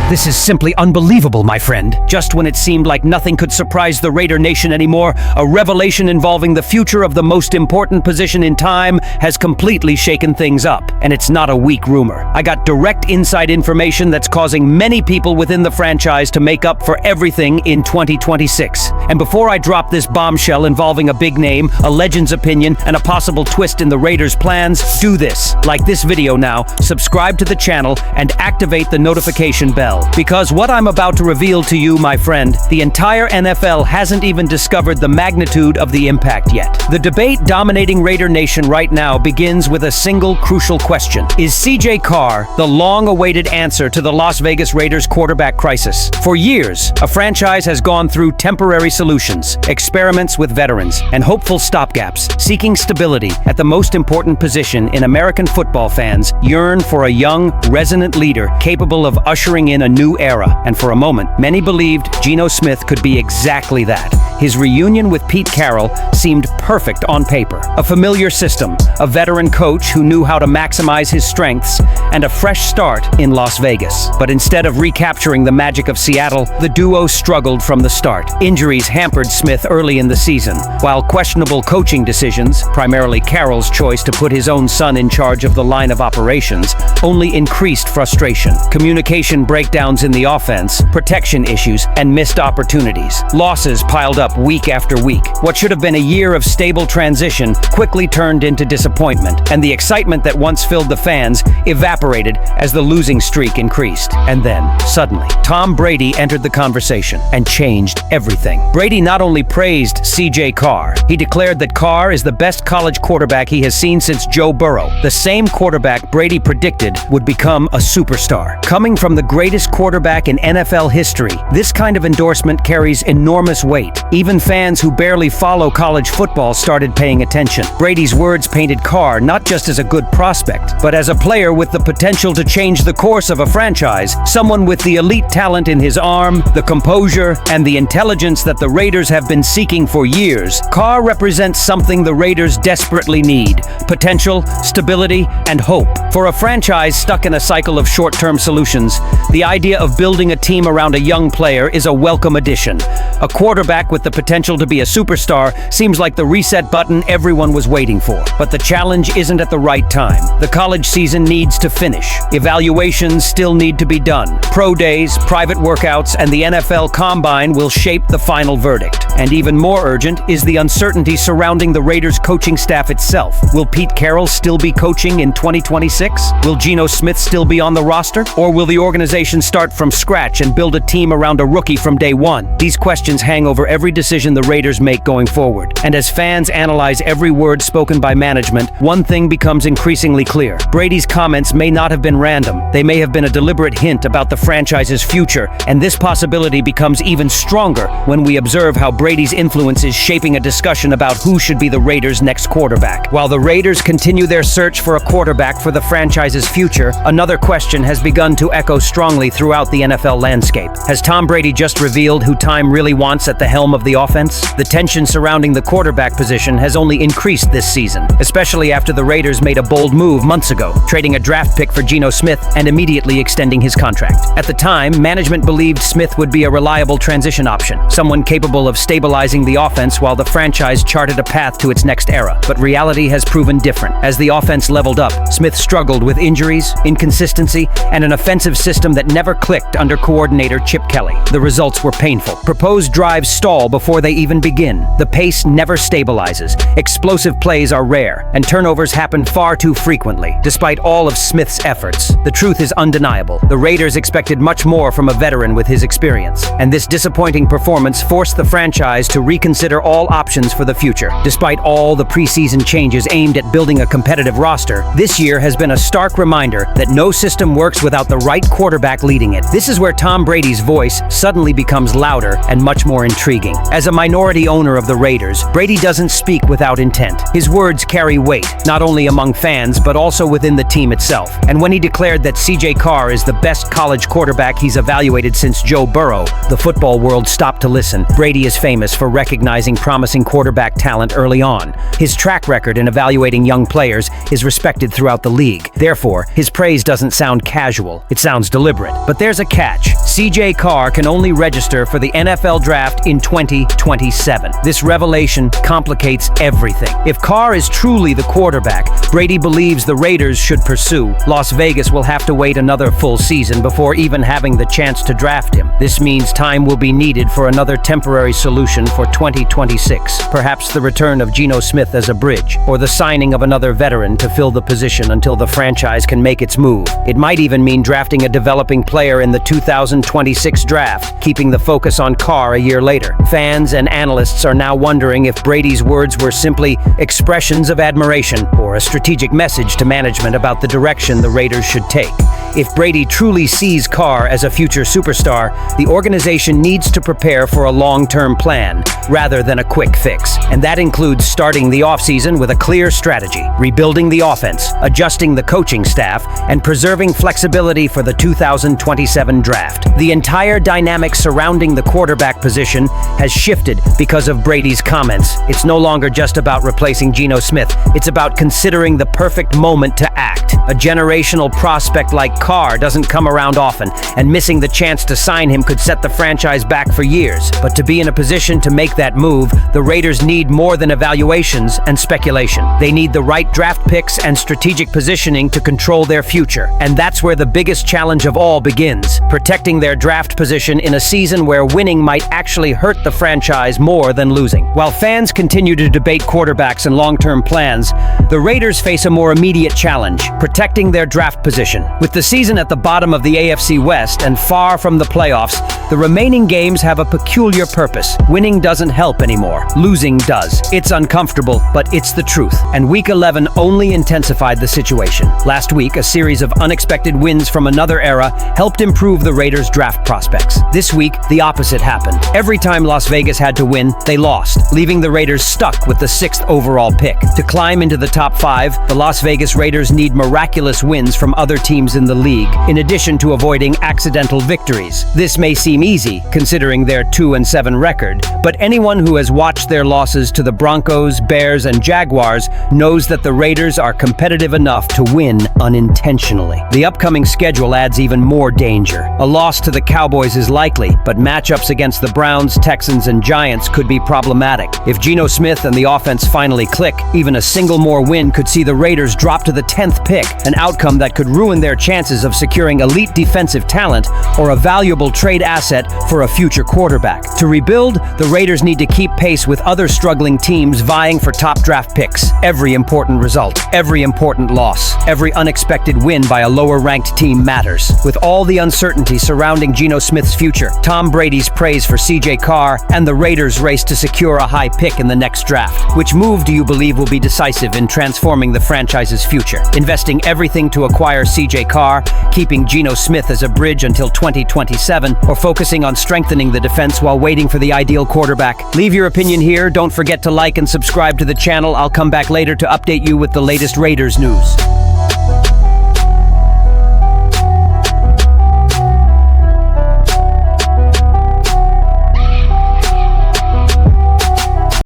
This is simply unbelievable, my friend. Just when it seemed like nothing could surprise the Raider Nation anymore, a revelation involving the future of the most important position in time has completely shaken things up. And it's not a weak rumor. I got direct inside information that's causing many people within the franchise to make up for everything in 2026. And before I drop this bombshell involving a big name, a legend's opinion, and a possible twist in the Raiders' plans, do this. Like this video now, subscribe to the channel, and activate the notification bell. Because what I'm about to reveal to you, my friend, the entire NFL hasn't even discovered the magnitude of the impact yet. The debate dominating Raider Nation right now begins with a single crucial question. Is CJ Carr the long-awaited answer to the Las Vegas Raiders quarterback crisis? For years, a franchise has gone through temporary solutions, experiments with veterans, and hopeful stopgaps, seeking stability at the most important position in American football. Fans yearn for a young, resonant leader capable of ushering in a new era, and for a moment, many believed Geno Smith could be exactly that. His reunion with Pete Carroll seemed perfect on paper. A familiar system, a veteran coach who knew how to maximize his strengths, and a fresh start in Las Vegas. But instead of recapturing the magic of Seattle, the duo struggled from the start. Injuries hampered Smith early in the season, while questionable coaching decisions, primarily Carroll's choice to put his own son in charge of the line of operations, only increased frustration. Communication breakdowns in the offense, protection issues, and missed opportunities. Losses piled up week after week. What should have been a year of stable transition quickly turned into disappointment, and the excitement that once filled the fans evaporated as the losing streak increased. And then, suddenly, Tom Brady entered the conversation and changed everything. Brady not only praised CJ Carr, he declared that Carr is the best college quarterback he has seen since Joe Burrow, the same quarterback Brady predicted would become a superstar. Coming from the greatest quarterback in NFL history, this kind of endorsement carries enormous weight. Even fans who barely follow college football started paying attention. Brady's words painted Carr not just as a good prospect, but as a player with the potential to change the course of a franchise, someone with the elite talent in his arm, the composure, and the intelligence that the Raiders have been seeking for years. Carr represents something the Raiders desperately need: potential, stability, and hope. For a franchise stuck in a cycle of short-term solutions, the idea of building a team around a young player is a welcome addition. A quarterback with the potential to be a superstar seems like the reset button everyone was waiting for. But the challenge isn't at the right time. The college season needs to finish. Evaluations still need to be done. Pro days, private workouts, and the NFL Combine will shape the final verdict. And even more urgent is the uncertainty surrounding the Raiders' coaching staff itself. Will Pete Carroll still be coaching in 2026? Will Geno Smith still be on the roster? Or will the organization start from scratch and build a team around a rookie from day one? These questions hang over every decision the Raiders make going forward. And as fans analyze every word spoken by management, one thing becomes increasingly clear. Brady's comments may not have been random. They may have been a deliberate hint about the franchise's future, and this possibility becomes even stronger when we observe how Brady's influence is shaping a discussion about who should be the Raiders' next quarterback. While the Raiders continue their search for a quarterback for the franchise's future, another question has begun to echo strongly throughout the NFL landscape. Has Tom Brady just revealed who time really wants at the helm of the offense? The tension surrounding the quarterback position has only increased this season, especially after the Raiders made a bold move months ago, trading a draft pick for Geno Smith and immediately extending his contract. At the time, management believed Smith would be a reliable transition option, someone capable of stabilizing the offense while the franchise charted a path to its next era. But reality has proven different. As the offense leveled up, Smith struggled with injuries, inconsistency, and an offensive system that never clicked under coordinator Chip Kelly. The results were painful. Proposed drives stall before they even begin. The pace never stabilizes. Explosive plays are rare, and turnovers happen far too frequently. Despite all of Smith's efforts, the truth is undeniable. The Raiders expected much more from a veteran with his experience, and this disappointing performance forced the franchise to reconsider all options for the future. Despite all the preseason changes aimed at building a competitive roster, this year has been a stark reminder that no system works without the right quarterback leading it. This is where Tom Brady's voice suddenly becomes louder and much more intriguing. As a minority owner of the Raiders, Brady doesn't speak without intent. His words carry weight, not only among fans, but also within the team itself. And when he declared that CJ Carr is the best college quarterback he's evaluated since Joe Burrow, the football world stopped to listen. Brady is famous for recognizing promising quarterback talent early on. His track record in evaluating young players is respected throughout the league. Therefore, his praise doesn't sound casual, it sounds deliberate. But there's a catch. CJ Carr can only register for the NFL draft in 2027. This revelation complicates everything. If Carr is truly the quarterback Brady believes the Raiders should pursue, Las Vegas will have to wait another full season before even having the chance to draft him. This means time will be needed for another temporary solution for 2026. Perhaps the return of Geno Smith as a bridge, or the signing of another veteran to fill the position until the franchise can make its move. It might even mean drafting a developing player in the 2026 draft, keeping the focus on Carr a year later. Fans and analysts are now wondering if Brady's words were simply expressions of admiration or a strategic message to management about the direction the Raiders should take. If Brady truly sees Carr as a future superstar, the organization needs to prepare for a long-term plan rather than a quick fix. And that includes starting the offseason with a clear strategy, rebuilding the offense, adjusting the coaching staff, and preserving flexibility for the 2027 draft. The entire dynamic surrounding the quarterback position has shifted because of Brady's comments. It's no longer just about replacing Geno Smith. It's about considering the perfect moment to act. A generational prospect like Carr doesn't come around often, and missing the chance to sign him could set the franchise back for years. But to be in a position to make that move, the Raiders need more than evaluations and speculation. They need the right draft picks and strategic positioning to control their future. And that's where the biggest challenge of all begins, protecting their draft position in a season where winning might actually hurt the franchise more than losing. While fans continue to debate quarterbacks and long-term plans, the Raiders face a more immediate challenge, protecting their draft position. With the season at the bottom of the AFC West and far from the playoffs, the remaining games have a peculiar purpose. Winning doesn't help anymore. Losing does. It's uncomfortable, but it's the truth. And Week 11 only intensified the situation. Last week, a series of unexpected wins from another era helped improve the Raiders' draft prospects. This week, the opposite happened. Every time Las Vegas had to win, they lost, leaving the Raiders stuck with the 6th overall pick. To climb into the top 5, the Las Vegas Raiders need miraculous wins from other teams in the league, in addition to avoiding accidental victories. This may seem easy, considering their 2-7 record, but anyone who has watched their losses to the Broncos, Bears, and Jaguars knows that the Raiders are competitive enough to win unintentionally. The upcoming schedule adds even more danger. A loss to the Cowboys is likely, but matchups against the Browns, Texans, and Giants could be problematic. If Geno Smith and the offense finally click, even a single more win could see the Raiders drop to the 10th pick, an outcome that could ruin their chances of securing elite defensive talent or a valuable trade asset for a future quarterback. To rebuild, the Raiders need to keep pace with other struggling teams vying for top draft picks. Every important result, every important loss, every unexpected win by a lower-ranked team matters. With all the uncertainty surrounding Geno Smith's future, Tom Brady's praise for CJ Carr, and the Raiders' race to secure a high pick in the next draft, which move do you believe will be decisive in transforming the franchise's future? Investing everything to acquire CJ Carr, keeping Geno Smith as a bridge until 2027, or focusing on strengthening the defense while waiting for the ideal quarterback? Leave your opinion here. Don't forget to like and subscribe to the channel. I'll come back later to update you with the latest Raiders news.